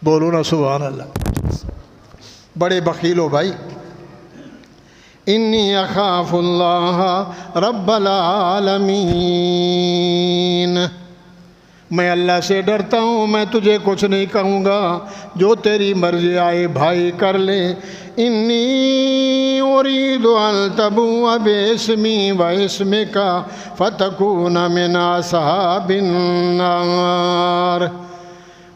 बोलो ना सुभान अल्लाह। बड़े बखील हो भाई। इन्नी अखाफुल्लाह रब्बल आलमीन, मैं अल्लाह से डरता हूँ, मैं तुझे कुछ नहीं कहूँगा, जो तेरी मर्जी आए भाई कर ले। इन्नी उरीदु अन तबूअ बिस्मी व इस्मिका फतकून मिन असहाबिन नार।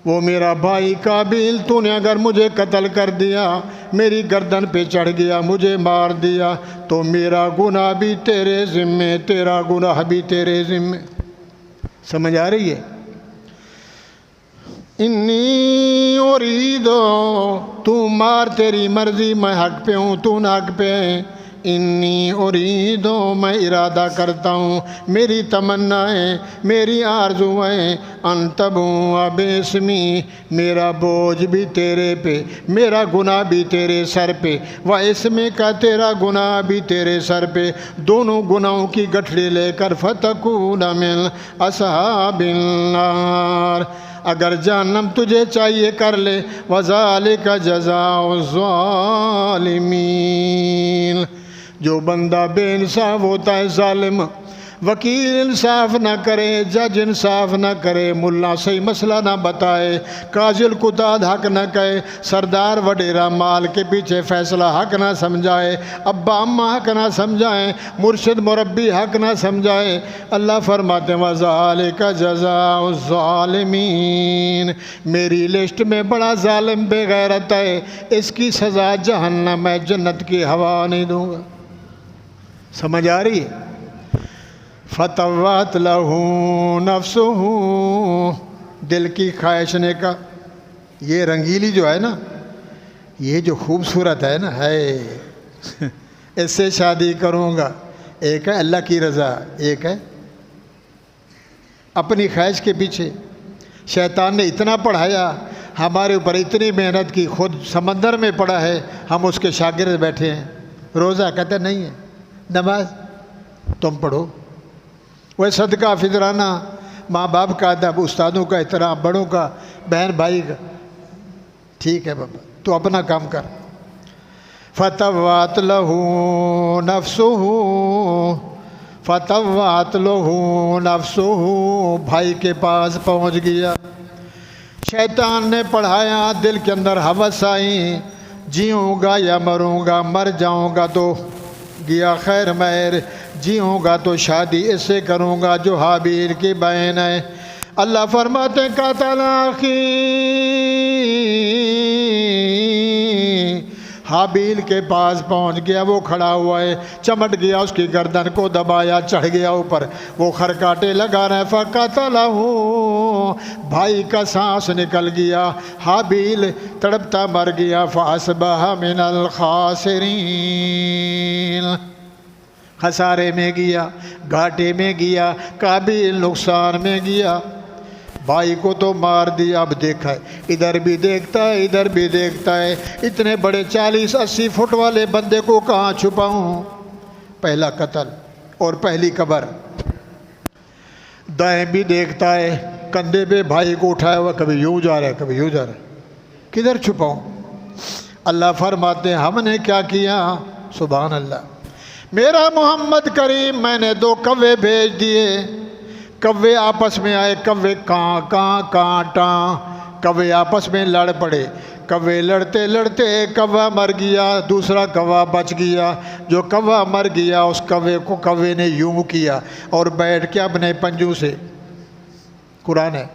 वो मेरा भाई काबिल, तूने अगर मुझे कत्ल कर दिया, मेरी गर्दन पे चढ़ गया, मुझे मार दिया, तो मेरा गुनाह भी तेरे ज़िम्मे, तेरा गुनाह भी तेरे ज़िम्मे। समझ आ रही है? इन्नी उरीदो, तू मार, तेरी मर्ज़ी, मैं हक पे हूँ, तू ना हक पे है। इन्नी उरीदो, मैं इरादा करता हूँ, मेरी तमन्नाएँ, मेरी आरज़ुएँ, अन तबूअ बिस्मी, मेरा बोझ भी तेरे पे, मेरा गुनाह भी तेरे सर पे, व इसमें का तेरा गुनाह भी तेरे सर पे, दोनों गुनाहों की गठरी लेकर फतकून मिन असहाबिन नार। अगर जहन्नम तुझे चाहिए कर ले, वज़ालिका जज़ाउ ज़ालिमीन। जो बंदा बेइंसाफ होता है, जालिम, वकील इंसाफ ना करे, जज इंसाफ ना करे, मुल्ला सही मसला ना बताए, काजिल कुताद हक ना कहे, सरदार वडेरा माल के पीछे फैसला हक ना समझाए, अब्बा अम्मा हक ना समझाए, मुर्शिद मुरब्बी हक ना समझाए, अल्लाह फरमाते हैं वज़ालिका जज़ाउ ज़ालिमीन, मेरी लिस्ट में बड़ा जालिम बेगैरत है, इसकी सज़ा जहन्नम है, जन्नत की हवा नहीं दूँगा। समझ आ रही है? फ़तवत लहू नफ्सुहू, दिल की ख्वाहिश ने का, ये रंगीली जो है ना, ये जो खूबसूरत है ना, है इससे शादी करूँगा। एक है अल्लाह की रज़ा, एक है अपनी ख्वाहिश के पीछे। शैतान ने इतना पढ़ाया, हमारे ऊपर इतनी मेहनत की, खुद समंदर में पड़ा है, हम उसके शागिर्द बैठे हैं। रोज़ा कहते नहीं है, नमाज तुम पढ़ो, वह सदका फिजराना, माँ बाप का अदब, उस्तादों का एहतराम, बड़ों का, बहन भाई का, ठीक है बाबा, तो अपना काम कर। फ़तवत लहू नफ्सुहू, फ़तवत लहू नफ्सुहू, भाई के पास पहुँच गया। शैतान ने पढ़ाया, दिल के अंदर हवस आई, जीऊँगा या मरूँगा, मर जाऊँगा तो गया खैर मैर, जीऊँगा तो शादी इससे करूँगा जो हाबील की बहन है। अल्लाह फरमाते का तलाक़ी, हाबील के पास पहुंच गया, वो खड़ा हुआ है, चमट गया, उसकी गर्दन को दबाया, चढ़ गया ऊपर, वो खरकाटे लगा रहा है। फ़क़तलहू, भाई का सांस निकल गया, हाबील तड़पता मर गया। फ़अस्बह मिनल ख़ासिरीन, खसारे में गया, घाटे में गया, काबिल नुकसान में गया। भाई को तो मार दिया, अब देखा है, इधर भी देखता है, इधर भी देखता है, इतने बड़े 40-80 फुट वाले बंदे को कहाँ छुपाऊं। पहला कत्ल और पहली कब्र। दाएं भी देखता है, कंधे पे भाई को उठाया हुआ, कभी यूँ जा रहा है, कभी यूँ जा रहा है, किधर छुपाऊं। अल्लाह फरमाते हैं हमने क्या किया, सुभान अल्लाह, मेरा मोहम्मद करीम, मैंने 2 कव्वे भेज दिए। कव्वे आपस में आए, कव्वे कां कां कां टां, कव्वे आपस में लड़ पड़े। कव्वे लड़ते लड़ते कव्वा मर गया, दूसरा कव्वा बच गया। जो कव्वा मर गया, उस कव्वे को कव्वे ने यूं किया और बैठ के अपने पंजों से, कुरान है,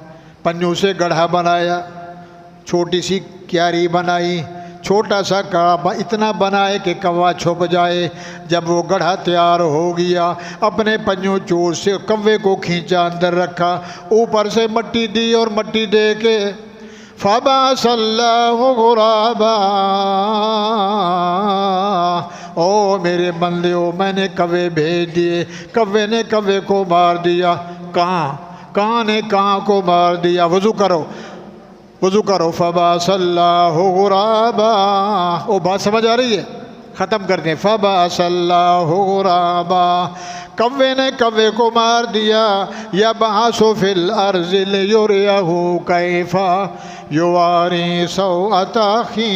पंजों से गड्ढा बनाया, छोटी सी क्यारी बनाई, छोटा सा काबा इतना बनाए कि कौवा छुप जाए। जब वो गड्ढा तैयार हो गया, अपने पंजों चोर से कौवे को खींचा, अंदर रखा, ऊपर से मट्टी दी और मट्टी दे के फ़बअसल्लाहु ग़ुराबा, ओ मेरे बंदे हो, मैंने कौवे भेज दिए। कौवे ने कौवे को मार दिया, कां ने कां को मार दिया। वज़ू करो, वज़ू करो। फ़बअसल्लाहु ग़ुराबा, ओ बात समझ आ रही है, ख़त्म करते हैं। फ़बअसल्लाहु ग़ुराबा, कव्वे ने कव्वे को मार दिया। या बहासो फिल अर्जिल युरियहु कैफा युवारी सौअत अखी,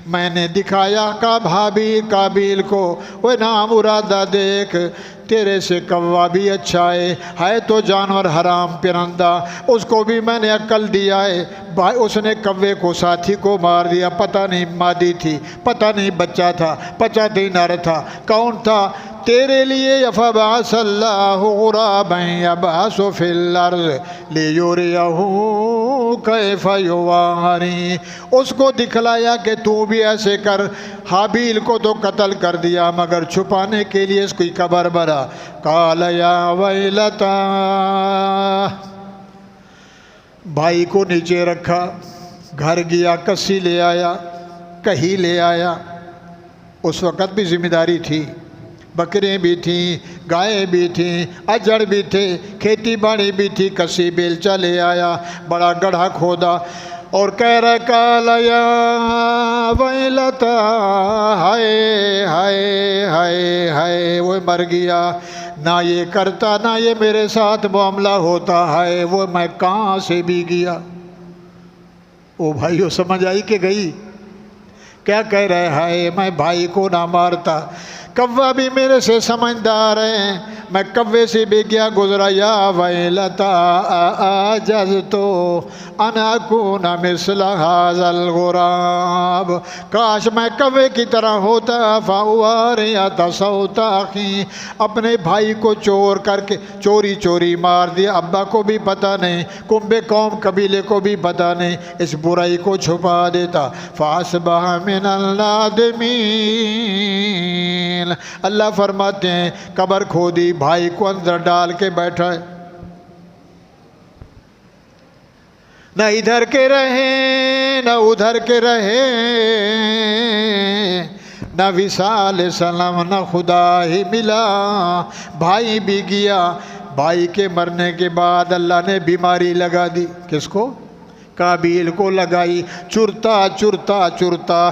मैंने दिखाया का भाभी काबिल को, वो नाम उरादा देख तेरे से कौवा भी अच्छा है तो जानवर हराम परिंदा, उसको भी मैंने अक्ल दिया है। भाई उसने कौवे को साथी को मार दिया, पता नहीं मादी थी, पता नहीं बच्चा था, पता नहीं नर था, कौन था। तेरे लिए फबासल्लाहु गुराबन यबअसु फिल अर्ज़ लियुरियहु कैफ़ युवारी, उसको दिखलाया कि तू भी ऐसे कर। हाबील को तो कत्ल कर दिया मगर छुपाने के लिए इसकी कब्र बना। काल या वैलता, भाई को नीचे रखा, घर गया, कस्सी ले आया, कहीं ले आया। उस वक़्त भी जिम्मेदारी थी, बकरें भी थीं, गायें भी थीं, अजड़ भी थे, खेती बाड़ी भी थी। कसी बेलचा ले आया, बड़ा गड्ढा खोदा और कह रहा कालया वैलता, हाय हाय हाय हाय, वो मर गया। ना ये करता ना ये मेरे साथ मामला होता है, वो मैं कहाँ से भी गया। ओ भाइयों समझ आई कि गई? क्या कह रहे हैं, मैं भाई को ना मारता। कौवा भी मेरे से समझदार है, मैं कौवे से भी गया गुजरा। या वैलता आजज तो अनकुन मिस्ल हाज़ल गुराब, काश मैं कौवे की तरह होता। फ़अवारियत सौता अख़ी, अपने भाई को चोर करके चोरी चोरी मार दिया। अब्बा को भी पता नहीं, कुंबे कौम कबीले को भी पता नहीं, इस बुराई को छुपा देता। फ़अस्बह मिनल नादिमीन, अल्लाह फरमाते हैं कब्र खोदी, भाई को अंदर डाल के बैठा है। न इधर के रहे न उधर के रहे, न विसाल सलाम न खुदा ही मिला। भाई भी गया, भाई के मरने के बाद अल्लाह ने बीमारी लगा दी। किसको? काबिल को लगाई। चुरता चुरता चुरता,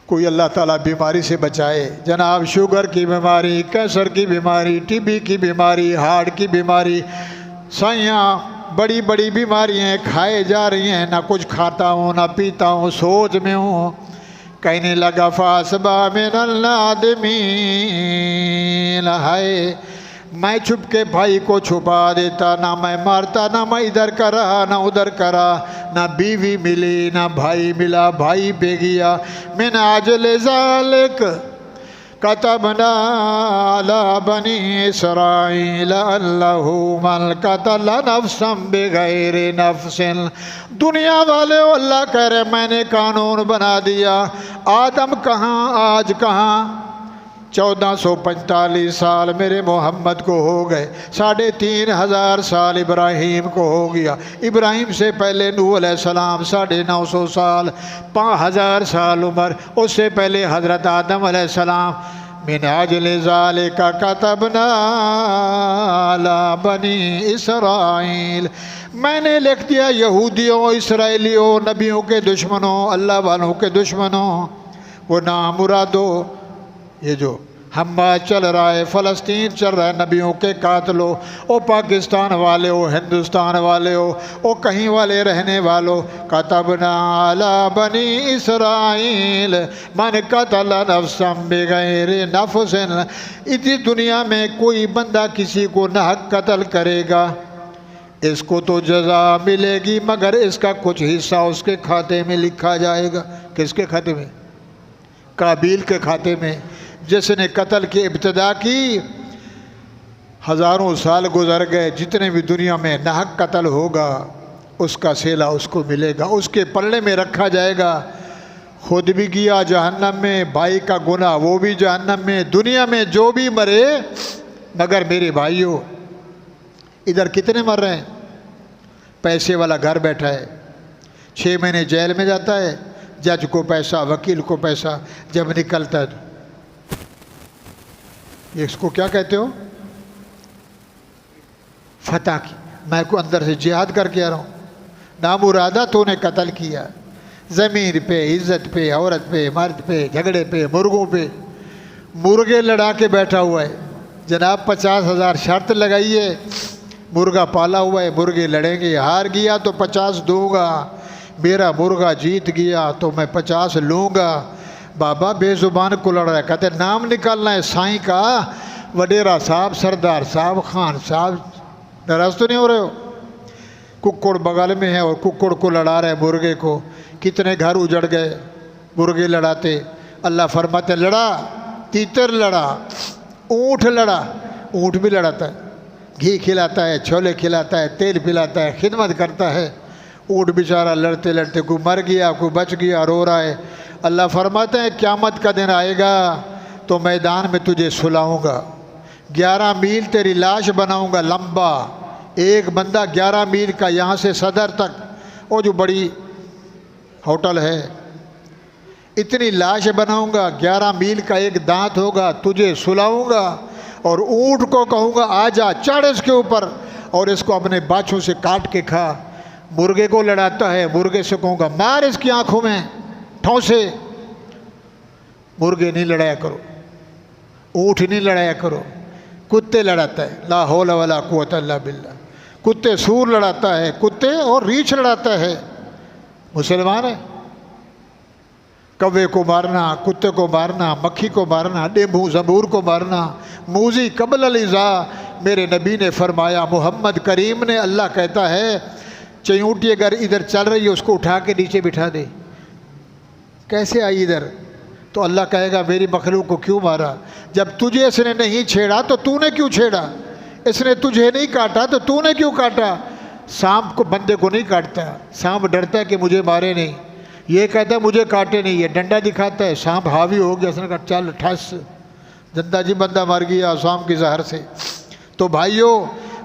कोई अल्लाह ताला बीमारी से बचाए। जनाब शुगर की बीमारी, कैंसर की बीमारी, टीबी की बीमारी, हार्ट की बीमारी, साइयाँ बड़ी बड़ी बीमारियाँ खाए जा रही हैं। ना कुछ खाता हूँ ना पीता हूँ, सोच में हूँ। कहने लगा फासबा मिनल नादिमीन, हाय मैं छुप के भाई को छुपा देता, ना मैं मारता, ना मैं इधर करा ना उधर करा, ना बीवी मिली ना भाई मिला, भाई बे गया। मिन अजल ज़ालिक कतबना अला बनी इसराईल अल्लाहु मन कतल नफ्सन बिगैर नफ्सिन। दुनिया वाले अल्लाह कह रहे मैंने कानून बना दिया। आदम कहाँ आज कहाँ, 1445 साल मेरे मोहम्मद को हो गए, 3500 साल इब्राहीम को हो गया। इब्राहीम से पहले नूह अलैहिस्सलाम 950 साल, 5000 साल उम्र, उससे पहले हज़रत आदम अलैहिस्सलाम। मिन अजल ज़ालिका कतबना अला बनी इसराईल, मैंने लिख दिया यहूदियों, इसराइलियों, नबियों के दुश्मनों, अल्लाह वालों के दुश्मनों, वो नामुरादो। ये जो हम्मा चल रहा है, फ़लस्तीन चल रहा है, नबियों के कातलो, ओ पाकिस्तान वाले हो, हिंदुस्तान वाले हो, ओ कहीं वाले रहने वालों, कतबना अला बनी इसराईल मन कतल नफ्सन बिगैर नफ्सिन। इस दुनिया में कोई बंदा किसी को नाहक कत्ल करेगा, इसको तो जज़ा मिलेगी, मगर इसका कुछ हिस्सा उसके खाते में लिखा जाएगा। किसके खाते में? काबिल के खाते में, जिसने कत्ल की इब्तिदा की। हज़ारों साल गुजर गए, जितने भी दुनिया में नाहक कत्ल होगा उसका सेला उसको मिलेगा, उसके पल्ले में रखा जाएगा। खुद भी गया जहन्नम में, भाई का गुनाह वो भी जहन्नम में। दुनिया में जो भी मरे, मगर मेरे भाइयों इधर कितने मर रहे हैं? पैसे वाला घर बैठा है, 6 महीने जेल में जाता है, जज को पैसा, वकील को पैसा, जब निकलता है इसको क्या कहते हो? फतह की। मैं को अंदर से जिहाद करके आ रहा हूँ, नामुरादा तूने कत्ल किया। ज़मीन पे, इज़्ज़त पे, औरत पे, मर्द पे, झगड़े पे, मुर्गों पे। मुर्गे लड़ा के बैठा हुआ है जनाब। 50,000 शर्त लगाई है, मुर्गा पाला हुआ है, मुर्गे लड़ेंगे। हार गया तो 50 दूंगा, मेरा मुर्गा जीत गया तो मैं 50 लूँगा। बाबा बेजुबान को लड़ रहा है। कहते नाम निकालना है साईं का, वडेरा साहब, सरदार साहब, खान साहब। नाराज तो नहीं हो रहे हो? कुक्कुड़ बगल में है और कुक्कुड़ को लड़ा रहे मुर्गे को। कितने घर उजड़ गए मुर्गे लड़ाते। अल्लाह फरमाते लड़ा, तीतर लड़ा, ऊँट लड़ा। ऊँट भी लड़ाता है, घी खिलाता है, छोले खिलाता है, तेल पिलाता है, खिदमत करता है। ऊँट बेचारा लड़ते लड़ते कोई मर गया, कोई बच गया, रो रहा है। अल्लाह फरमाते हैं क़यामत का दिन आएगा तो मैदान में तुझे सुलाऊंगा, 11 मील तेरी लाश बनाऊंगा लंबा। एक बंदा 11 मील का, यहाँ से सदर तक, वो जो बड़ी होटल है, इतनी लाश बनाऊंगा। 11 मील का एक दांत होगा, तुझे सुलाऊंगा। और ऊँट को कहूँगा आजा, चढ़ इसके ऊपर और इसको अपने बाछों से काट के खा। मुर्गे को लड़ाता है, मुर्गे से कहूँगा मार इसकी आँखों में ठौंसे। मुर्गे नहीं लड़ाया करो, ऊँट नहीं लड़ाया करो। कुत्ते लड़ाता है, ला हौला वला कुव्वता इल्ला बिल्लाह। कुत्ते सूर लड़ाता है, कुत्ते और रीछ लड़ाता है। मुसलमान है। कौवे को मारना, कुत्ते को मारना, मक्खी को मारना, डेंगू ज़बूर को मारना, मूजी कबल अलिज़ा। मेरे नबी ने फरमाया, मोहम्मद करीम ने, अल्लाह कहता है चयूंटी अगर इधर चल रही है उसको उठा के नीचे बिठा दे। कैसे आई इधर? तो अल्लाह कहेगा मेरी मखलूक को क्यों मारा? जब तुझे इसने नहीं छेड़ा तो तूने क्यों छेड़ा? इसने तुझे नहीं काटा तो तूने क्यों काटा? सांप को, बंदे को नहीं काटता। सांप डरता है कि मुझे मारे नहीं, ये कहता है मुझे काटे नहीं। ये डंडा दिखाता है, सांप हावी हो गया, उसने कहा चल ठस, जिंदा जी बंदा मर गया सांप की जहर से। तो भाइयों,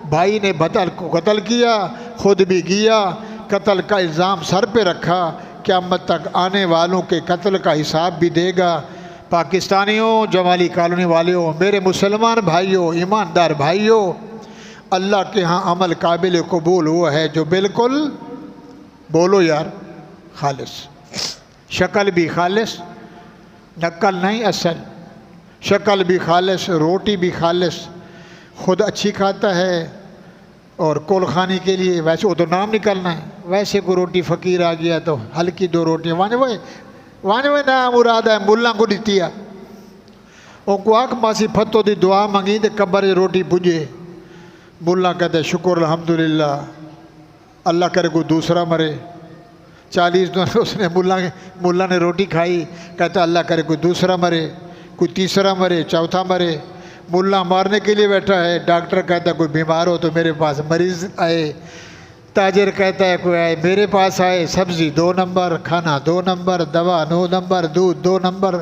भाई ने बदल को कत्ल किया, खुद भी किया, कत्ल का इल्ज़ाम सर पे रखा। क़यामत तक आने वालों के कत्ल का हिसाब भी देगा। पाकिस्तानियों, जमाली कॉलोनी वालों, मेरे मुसलमान भाइयों, ईमानदार भाइयों, अल्लाह के यहाँ अमल काबिल कबूल वो है जो बिल्कुल, बोलो यार, खालिस, शक्ल भी खालिस, नकल नहीं असल, शक्ल भी खालिस, रोटी भी खालिस, खुद अच्छी खाता है और कुल खाने के लिए वैसे वो तो नाम निकलना है। वैसे को रोटी फ़कीर आ गया तो हल्की 2 रोटियाँ वाने ना मुराद है मुल्ला को दितिया उनको आख मासी फतो दी दुआ मंगी तो कब्र रोटी पुजे। मुल्ला कहते शुक्र अल्हम्दुलिल्लाह, अल्लाह करे कोई दूसरा मरे। 40 दिन उसने मुल्ला ने रोटी खाई, कहता अल्लाह करे कोई दूसरा मरे, कोई तीसरा मरे, चौथा मरे। मुल्ला मारने के लिए बैठा है। डॉक्टर कहता है कोई बीमार हो तो मेरे पास मरीज़ आए। ताजिर कहता है कोई आए मेरे पास आए। सब्ज़ी 2 नंबर, खाना 2 नंबर, दवा 9 नंबर, दूध 2 नंबर।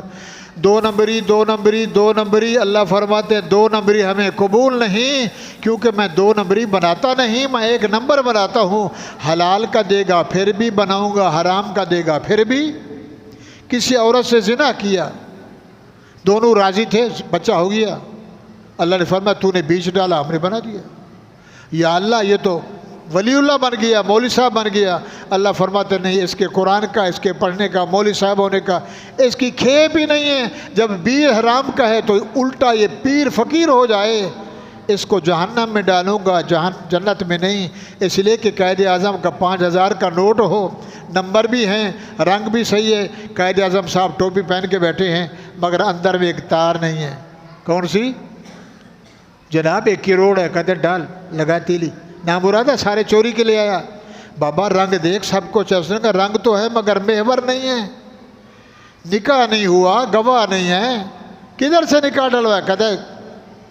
2 नंबरी 2 नंबरी 2 नंबरी। अल्लाह फरमाते हैं 2 नंबरी हमें कबूल नहीं, क्योंकि मैं 2 नंबरी बनाता नहीं, मैं 1 नंबर बनाता हूँ। हलाल का देगा फिर भी बनाऊँगा, हराम का देगा फिर भी। किसी औरत से ज़िना किया, दोनों राज़ी थे, बच्चा हो गया, अल्लाह ने फरमाया तूने बीज डाला, हमने बना दिया। या अल्लाह ये तो वलीउल्लाह बन गया, मौलवी साहब बन गया। अल्लाह फरमाते नहीं, इसके कुरान का, इसके पढ़ने का, मौलवी साहब होने का इसकी खेप ही नहीं है। जब बीज हराम का है तो उल्टा ये पीर फ़कीर हो जाए, इसको जहन्नम में डालूँगा, जन्नत में नहीं। इसलिए कि कायदे आज़म का 5000 का नोट हो, नंबर भी हैं, रंग भी सही है। कायदे आज़म साहब टोपी पहन के बैठे हैं, मगर अंदर में एक तार नहीं है। कौन सी? जनाब 1 करोड़ है। कहते डाल, लगा तीली, नामुरादा सारे चोरी के लिए आया। बाबा रंग देख, सब कुछ है। उसने कहा रंग तो है मगर मेहवर नहीं है, निकाह नहीं हुआ, गवाह नहीं है, किधर से निकाह डलवाया? कहते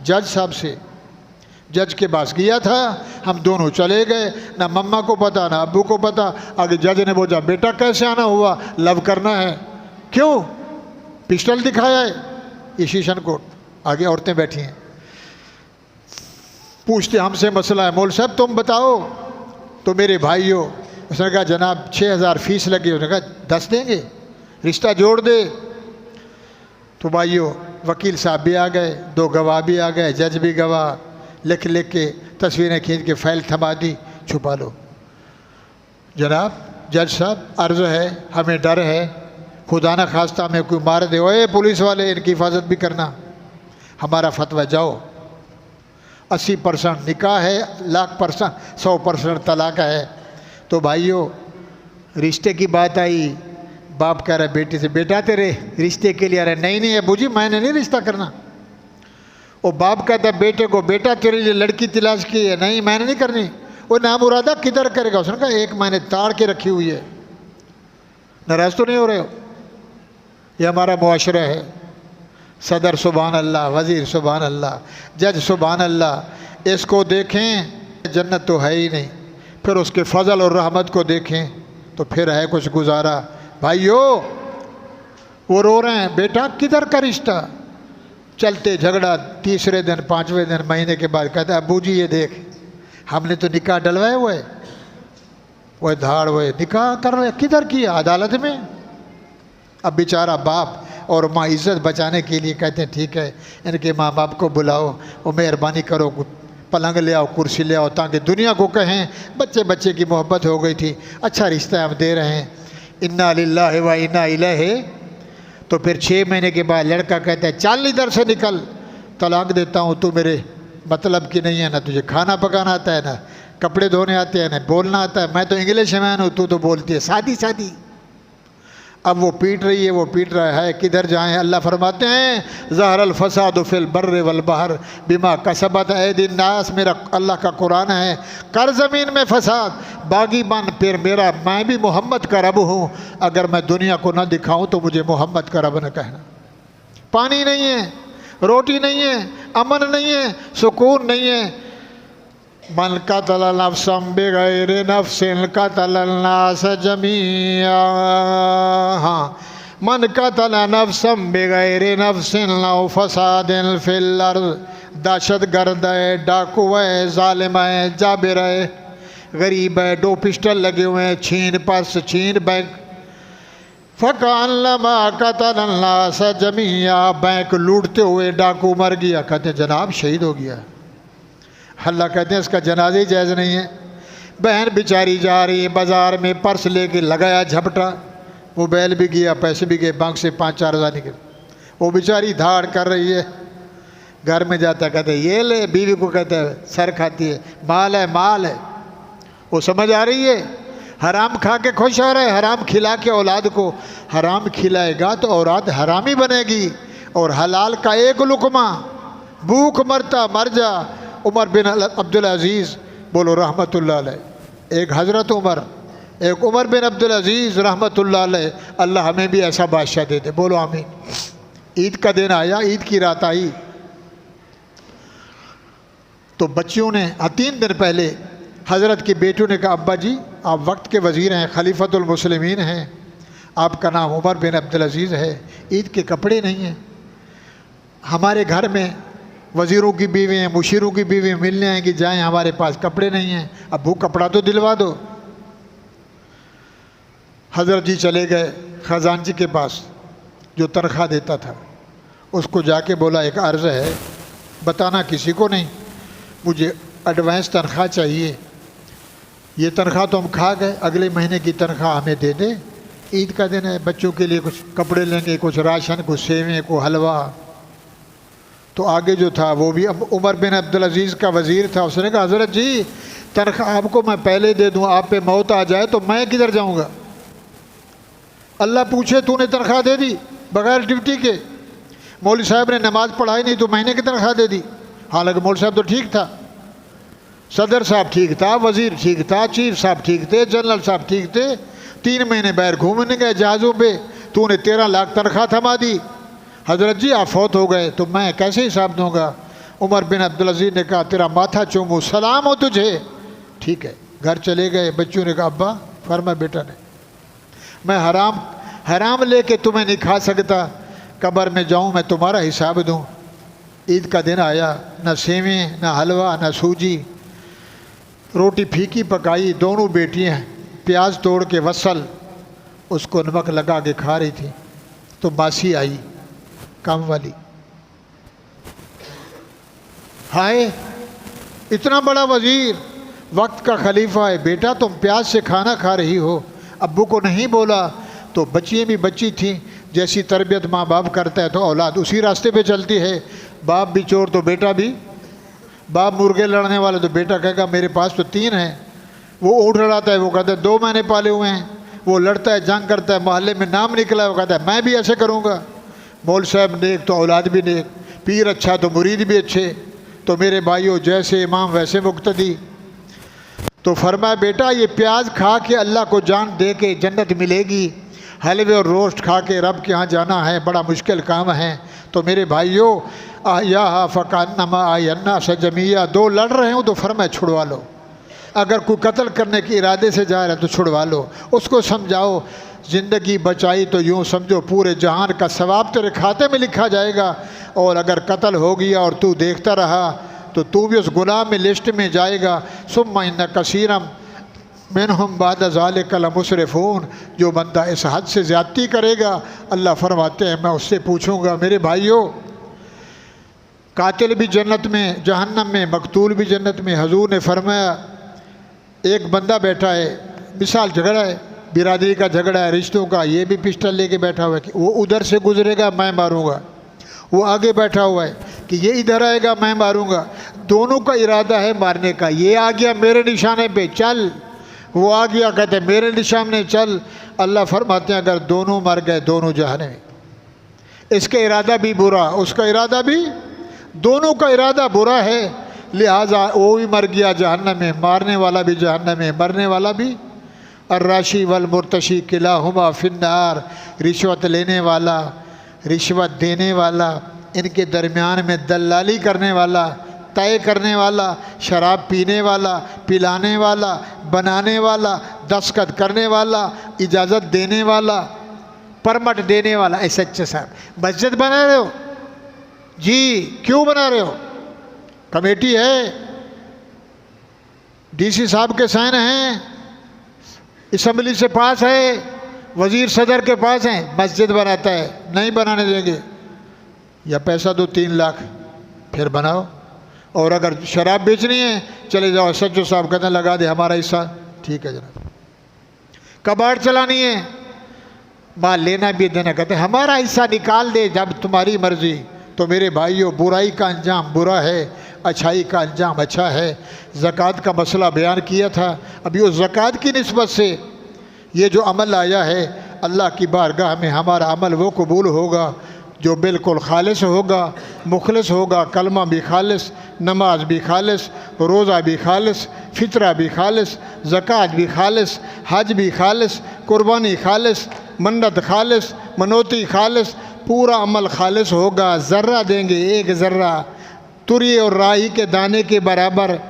जज साहब से, जज के पास गया था, हम दोनों चले गए, ना मम्मा को पता ना अब्बू को पता। आगे जज ने बोला बेटा कैसे आना हुआ? लव करना है। क्यों? पिस्टल दिखाया है, ये शीशन कोट। आगे औरतें बैठी हैं, पूछते हमसे मसला है, मौल साहब तुम बताओ। तो मेरे भाइयों, उसने कहा जनाब 6000 फीस लगी। उसने कहा 10 देंगे, रिश्ता जोड़ दे। तो भाइयों, वकील साहब भी आ गए, 2 गवाह भी आ गए, जज भी गवाह, लिख लिख के तस्वीरें खींच के फाइल थमा दी, छुपा लो। जनाब जज साहब अर्ज़ है, हमें डर है, खुदा न खास्ता हमें कोई मार दे, ओए पुलिस वाले इनकी हिफाजत भी करना, हमारा फतवा जाओ। 80% निकाह है, 100% 100% तलाक है। तो भाइयों रिश्ते की बात आई, बाप कह रहा है बेटे से, बेटा तेरे रिश्ते के लिए आ रहा है, नहीं नहीं अबू जी मैंने नहीं रिश्ता करना। वो बाप कहता है बेटे को, बेटा तेरे लिए लड़की तलाश की है, नहीं मैंने नहीं करनी। वो नामुरादा किधर करेगा, उसने कहा एक मैंने ताड़ के रखी हुई है। नाराज़ तो नहीं हो रहे हो? ये हमारा मुआशरा है। सदर सुभान अल्लाह, वज़ीर सुभान अल्लाह, जज सुभान अल्लाह, इसको देखें जन्नत तो है ही नहीं, फिर उसके फजल और रहमत को देखें तो फिर है कुछ गुजारा। भाइयों वो रो रहे हैं, बेटा किधर का रिश्ता, चलते झगड़ा, तीसरे दिन 5वें दिन महीने के बाद कहता है अबू जी ये देख हमने तो निकाह डलवाए हुए, वो धाड़ हुए निकाह कर रहे, किधर किया, अदालत में। अब बेचारा बाप और माँ इज़्ज़त बचाने के लिए कहते हैं ठीक है इनके माँ बाप को बुलाओ, वो मेहरबानी करो पलंग ले आओ, कुर्सी ले आओ, ताकि दुनिया को कहें बच्चे बच्चे की मोहब्बत हो गई थी, अच्छा रिश्ता हम दे रहे हैं, इन्ना लिल्लाहि व इन्ना इलैहि। तो फिर 6 महीने के बाद लड़का कहता है चल इधर से निकल, तलाक देता हूँ, तू मेरे मतलब की नहीं है, ना तुझे खाना पकाना आता है, ना कपड़े धोने आते हैं, ना बोलना आता है, मैं तो इंग्लिश मैन हूँ, तू तो बोलती है शादी शादी। अब वो पीट रही है, वो पीट रहा है, किधर जाएं। अल्लाह फरमाते हैं ज़हरल फ़सादु फ़िल बर्रि वल बहर बिमा कसबत ऐदिन नास, मेरा अल्लाह का कुरान है, कर ज़मीन में फसाद बागी बन, फिर मेरा मैं भी मोहम्मद का रब हूँ, अगर मैं दुनिया को न दिखाऊँ तो मुझे मोहम्मद का रब न कहना। पानी नहीं है, रोटी नहीं है, अमन नहीं है, सुकून नहीं है। मन कतल नफ्सम बिगैर नफ्सिन कतल नास जमीआ, हाँ मन कतल नफ्सम बिगैर नफ्सिन लौ फसादिन फिल अर्ज़, दहशत गर्द है, डाकू है, जालिम है, जाबिर है, गरीब है, 2 पिस्टल लगे हुए हैं, छीन पर्स छीन बैंक, फ़कान लमा कतल नास जमीआ, बैंक लूटते हुए डाकू मर गया, कहते जनाब शहीद हो गया। अल्लाह कहते हैं इसका जनाज़ा ही जायज़ नहीं है। बहन बेचारी जा रही है बाज़ार में, पर्स लेके लगाया झपटा, मोबाइल भी गया, पैसे भी गए, बैंक से 5-4 हज़ार निकले, वो बेचारी धाड़ कर रही है, घर में जाता कहते ये ले, बीवी को कहते हैं सर खाती है, माल है माल है, वो समझ आ रही है, हराम खा के खुश हो रहे, हराम खिला के औलाद को, हराम खिलाएगा तो औलाद हरामी बनेगी, और हलाल का एक लुकमा भूख मरता मर जा। उमर बिन अब्दुल अज़ीज़ बोलो रहमतुल्लाह अलैह, एक हज़रत उमर, एक उमर बिन अब्दुल अज़ीज़ रहमतुल्लाह अलैह, अल्लाह हमें भी ऐसा बादशाह दे दे, बोलो आमीन। ईद का दिन आया, ईद की रात आई, तो बच्चियों ने 3 दिन पहले हज़रत की बेटियों ने कहा अब्बा जी आप वक्त के वज़ीर हैं, खलीफतुल मुस्लिमीन हैं, आपका नाम उमर बिन अब्दुल अज़ीज़ है, ईद के कपड़े नहीं हैं, हमारे घर में वज़ीरों की बीवी हैं, मुशीरों की बीवी मिलने आएंगी, जाएं हमारे पास कपड़े नहीं हैं, अब वो कपड़ा तो दिलवा दो। हज़रत जी चले गए ख़जानची के पास जो तनख्वाह देता था, उसको जाके बोला एक अर्ज़ है, बताना किसी को नहीं, मुझे एडवांस तनख्वाह चाहिए, ये तनख्वाह तो हम खा गए, अगले महीने की तनख्वाह हमें दे दे, ईद का दिन है, बच्चों के लिए कुछ कपड़े लेंगे, कुछ राशन, कुछ सेवें, को हलवा। तो आगे जो था वो भी उमर बिन अब्दुल अज़ीज़ का वज़ीर था, उसने कहा हज़रत जी तनख्वाह आपको मैं पहले दे दूँ, आप पे मौत आ जाए तो मैं किधर जाऊँगा, अल्लाह पूछे तूने तनख्वाह दे दी बग़ैर ड्यूटी के, मौलवी साहब ने नमाज़ पढ़ाई नहीं तो महीने की तनख्वाह दे दी, हालांकि मौलवी साहब तो ठीक था, सदर साहब ठीक था, वज़ीर ठीक था, चीफ साहब ठीक थे, जनरल साहब ठीक थे, 3 महीने बाहर घूमने गए जहाज़ों पे, तूने 13 लाख तनख्वाह थमा दी, हज़रत जी आप फौत हो गए तो मैं कैसे हिसाब दूंगा। उमर बिन अब्दुल अज़ीज़ ने कहा तेरा माथा चूमूं, सलाम हो तुझे, ठीक है। घर चले गए, बच्चों ने कहा अब्बा, फरमा बेटा ने, मैं हराम लेके तुम्हें नहीं खा सकता, कब्र में जाऊं मैं तुम्हारा हिसाब दूं। ईद का दिन आया, न सेवें न हलवा न सूजी, रोटी फीकी पकाई, दोनों बेटियां प्याज तोड़ के वसल उसको नमक लगा के खा रही थी, तो मासी आई काम वाली, हाय इतना बड़ा वज़ीर, वक्त का खलीफा है, बेटा तुम प्याज से खाना खा रही हो, अब्बू को नहीं बोला तो बच्चियाँ भी बच्ची थीं, जैसी तरबियत माँ बाप करता है तो औलाद उसी रास्ते पे चलती है। बाप भी चोर तो बेटा भी, बाप मुर्गे लड़ने वाले तो बेटा कहेगा मेरे पास तो 3 हैं। वो ऊँट लड़ाता है, वो कहता है 2 मैंने पाले हुए हैं। वो लड़ता है, जंग करता है, मोहल्ले में नाम निकला है, वो कहता है मैं भी ऐसे करूँगा। मौल साहब नेक तो औलाद भी नेक, पीर अच्छा तो मुरीद भी अच्छे। तो मेरे भाइयों, जैसे इमाम वैसे मुक्तदी। तो फरमाया बेटा ये प्याज खा के अल्लाह को जान दे के जन्नत मिलेगी, हलवे और रोस्ट खा के रब के यहाँ जाना है बड़ा मुश्किल काम है। तो मेरे भाइयों, आया फ़कान्नमा आयन्ना सजमिया, 2 लड़ रहे हो तो फरमाया छुड़वा लो। अगर कोई कत्ल करने के इरादे से जा रहा है तो छुड़वा लो, उसको समझाओ ज़िंदगी बचाई तो यूँ समझो पूरे जहान का सवाब तेरे खाते में लिखा जाएगा। और अगर कत्ल हो गया और तू देखता रहा तो तू भी उस गुनाह में लिस्ट में जाएगा। सुम्मा इन्ना कसीरम मिनहुम बाद ज़ालिका लमुसरिफून, जो बंदा इस हद से ज़्यादती करेगा अल्लाह फरमाते हैं मैं उससे पूछूंगा। मेरे भाइयों, कातिल भी जन्नत में, जहन्नम में, मकतूल भी जन्नत में। हजूर ने फरमाया एक बंदा बैठा है, मिसाल झगड़ा है, बिरादरी का झगड़ा है, रिश्तों का, ये भी पिस्टल लेके बैठा हुआ है कि वो उधर से गुजरेगा मैं मारूंगा, वो आगे बैठा हुआ है कि ये इधर आएगा मैं मारूंगा। दोनों का इरादा है मारने का। ये आ गया मेरे निशाने पे चल, वो आ गया कहते मेरे निशाने चल। अल्लाह फरमाते हैं अगर दोनों मर गए दोनों जहन्नम में। इसका इरादा भी बुरा, उसका इरादा भी, दोनों का इरादा बुरा है, लिहाजा वो भी मर गया जहन्नम में, मारने वाला भी जहन्नम में, मरने वाला भी। अर्राशी वल मुर्तशी किलाहुमा फिन्नार, रिश्वत लेने वाला, रिश्वत देने वाला, इनके दरमियान में दलाली करने वाला, तय करने वाला, शराब पीने वाला, पिलाने वाला, बनाने वाला, दस्तखत करने वाला, इजाज़त देने वाला, परमट देने वाला। ऐसे अच्छे साहब मस्जिद बना रहे हो जी, क्यों बना रहे हो? कमेटी है, डीसी साहब के साइन हैं, असम्बली से पास है, वज़ीर सदर के पास हैं, मस्जिद बनाता है, नहीं बनाने देंगे। या पैसा दो 3 लाख फिर बनाओ। और अगर शराब बेचनी है चले जाओ, सज्जो साहब कहते हैं लगा दे हमारा हिस्सा, ठीक है जनाब। कबाड़ चलानी है, माल लेना भी देना, कहते हैं हमारा हिस्सा निकाल दे जब तुम्हारी मर्जी। तो मेरे भाइयों, बुराई का अंजाम बुरा है, अच्छाई का अंजाम अच्छा है। ज़कात का मसला बयान किया था। अभी उस ज़कात की निस्बत से ये जो अमल आया है, अल्लाह की बारगाह में हमारा अमल वो कबूल होगा जो बिल्कुल खालिस होगा, मुखलिस होगा। कलमा भी खालिस, नमाज भी खालिस, रोज़ा भी खालिस, फितरा भी खालिस, ज़कात भी खालिस, हज भी खालिस, कुर्बानी खालिस, मन्नत खालिस, मनोती खालिस, पूरा अमल खालिस होगा। ज़र्रा देंगे, 1 ज़र्रा तुरी और राई के दाने के बराबर।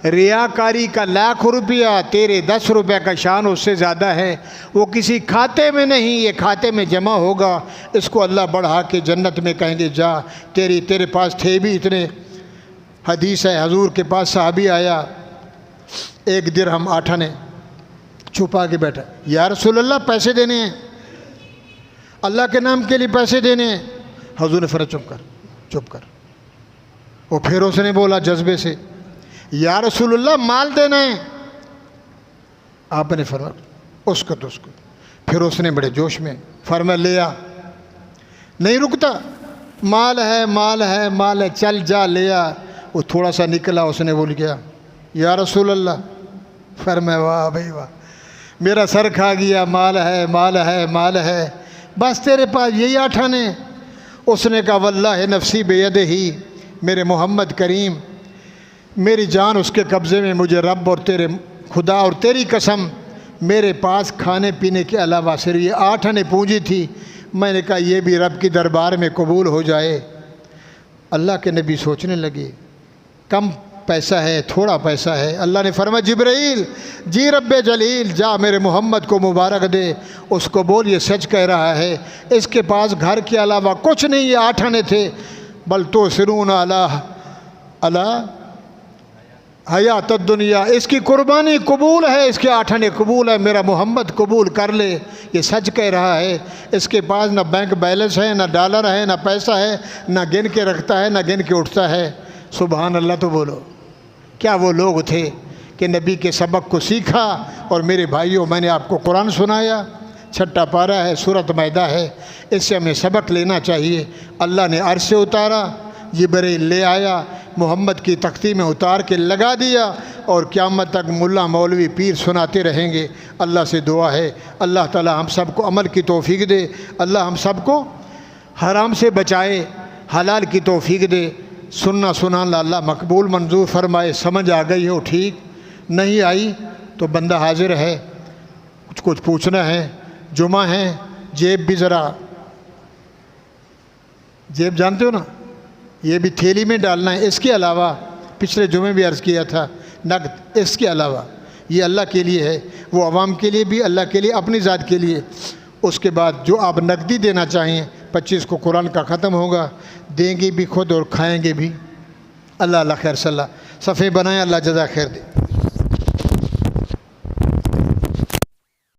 रियाकारी का ₹1,00,000 तेरे 10 रुपये का शान उससे ज़्यादा है। वो किसी खाते में नहीं, ये खाते में जमा होगा। इसको अल्लाह बढ़ा के जन्नत में कहेंगे जा, तेरे पास थे भी इतने। हदीस है, हजूर के पास साहबी आया, 1 दिरहम आठाने छुपा के बैठा, या रसूल अल्लाह पैसे देने हैं, अल्लाह के नाम के लिए पैसे देने हैं। हजूर ने फरमाया चुप कर। वो फिर उसने बोला जज्बे से, या रसूलुल्लाह माल देना है। आपने फरमाया उसको। फिर उसने बड़े जोश में फरमाया ले आ। नहीं रुकता, माल है, चल जा ले आ। वो थोड़ा सा निकला, उसने बोल गया या रसूलुल्लाह। फरमाया वाह भाई वाह, मेरा सर खा गया, माल है, बस तेरे पास यही आठाने। उसने कहा वल्लाह नफ्सी बेयदिही, मेरे मोहम्मद करीम, मेरी जान उसके कब्ज़े में, मुझे रब और तेरे खुदा और तेरी कसम, मेरे पास खाने पीने के अलावा सिर्फ ये 8 आने पूंजी थी। मैंने कहा ये भी रब की दरबार में कबूल हो जाए। अल्लाह के नबी सोचने लगे कम पैसा है, थोड़ा पैसा है। अल्लाह ने फरमाया जिब्राइल जी रब्बे जलील, जा मेरे मोहम्मद को मुबारक दे, उसको बोल ये सच कह रहा है, इसके पास घर के अलावा कुछ नहीं, ये 8 आने थे। बल तो सिरून अला हयात दुनिया, इसकी कुर्बानी कबूल है, इसके 8 आने कबूल है, मेरा मोहम्मद कबूल कर ले, ये सच कह रहा है। इसके पास ना बैंक बैलेंस है, ना डॉलर है, ना पैसा है, ना गिन के रखता है, ना गिन के उठता है। सुबहान अल्लाह। तो बोलो क्या वो लोग थे कि नबी के सबक को सीखा। और मेरे भाइयों, मैंने आपको कुरान सुनाया, 6ठा पारा है, सूरत मैदा है, इससे हमें सबक लेना चाहिए। अल्लाह ने अर्श से उतारा, जिब्रील ले आया, मोहम्मद की तख्ती में उतार के लगा दिया, और क़यामत तक मुल्ला मौलवी पीर सुनाते रहेंगे। अल्लाह से दुआ है अल्लाह ताला हम सबको अमल की तौफीक दे, अल्लाह हम सबको हराम से बचाए, हलाल की तौफीक दे। सुनना सुनाना अल्लाह मकबूल मंजूर फरमाए। समझ आ गई हो ठीक, नहीं आई तो बंदा हाजिर है, कुछ पूछना है, जुमा है, जेब भी ज़रा, जेब जानते हो ना, ये भी थैली में डालना है। इसके अलावा पिछले जुमे भी अर्ज़ किया था, नकद इसके अलावा ये अल्लाह के लिए है, वो अवाम के लिए भी, अल्लाह के लिए, अपनी ज़ात के लिए। उसके बाद जो आप नकदी देना चाहें, 25 को कुरान का ख़त्म होगा, देंगे भी खुद और खाएंगे भी। अल्लाह खैर सल्ला। सफ़े बनाएं, अल्लाह जज़ा खैर दे।